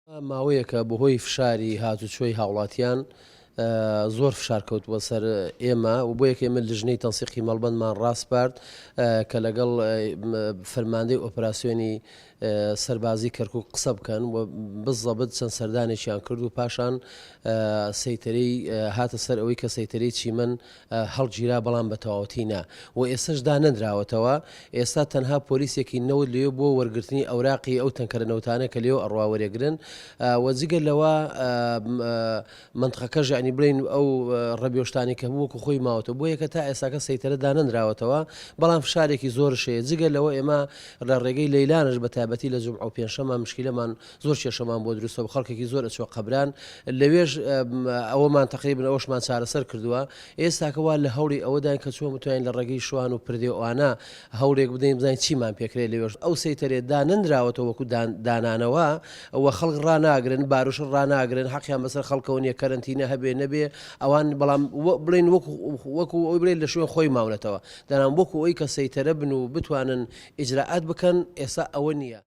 ماوەیەکە بەهۆی فشاری هاتوچۆی هاوڵاتیان زۆر فشار کەوتووە سەر ئێمە و بۆ یەک ئێمە لژنەی تەنسیقی مەڵبەندمان ڕاستپارد کە لەگەڵ فەرماندەی ئۆپراسسیۆنی سەربازی کەرکووک قسە بکەن و بزەبت چەند سەردانێکیان کرد و پاشان سەیتەرەی هاتە سەر ئەوەی کە سەیتەرەی چیمەن هەڵگیرا بەڵام بە تەواوەتینا و ئێستاشدا نەدراوەتەوە ئێستا تەنها پۆلیسێکی نەوت لێ بۆ وەرگرتنی ئەوراقی ئەو تەنکەرە نەوتانە کە لێو ئەڕوا وەرێگرن وەجگەر لەوە منطقەکەژ ینی بڵین ئەو ڕەبیۆشتانی کە وەکو خۆی ماوەتەوە بۆ یەکە تا ئێستاکە سەیتەرەدا نەنراوەتەوە بەڵام فشارێکی زۆرشەیە جگەر لەوە ئێمە لە ڕێگەی لەیلانش بە تایبەتی لە جومع و پێنجشەمە مشکلەمان زۆر کێشەمان بۆ دروستەوە خەڵکێکی زۆر ئەچوە قەبران لەوێژ ئەوەمان تقریبن ئەوشمان چارەسەر کردووە ئێستاکەوا لە هەوڵی ئەوەدان کە چوە متوانین لە ڕێگەی شوان و پردێوانە هەوڵێک بدەین بزانین چیمان پێکرێت لەوێژ ئەو سەیتەرێدا نەنراوەتەوە وەکو دانانەوە ئەوە خەڵک ڕناگرن باروش ڕناگرن حەقیان بەسەر خەڵکەونیە کەرنتینە هەبێ نەبێ ئەوان بەڵام بڵین وەکو ئەوی بڵێن لە شوێن خۆی ماونەتەوە دەنام وەکو ئەوی کە سەیتەرە بن و بتوانن ئیجراعات بکەن ئێستا ئەوە نییە.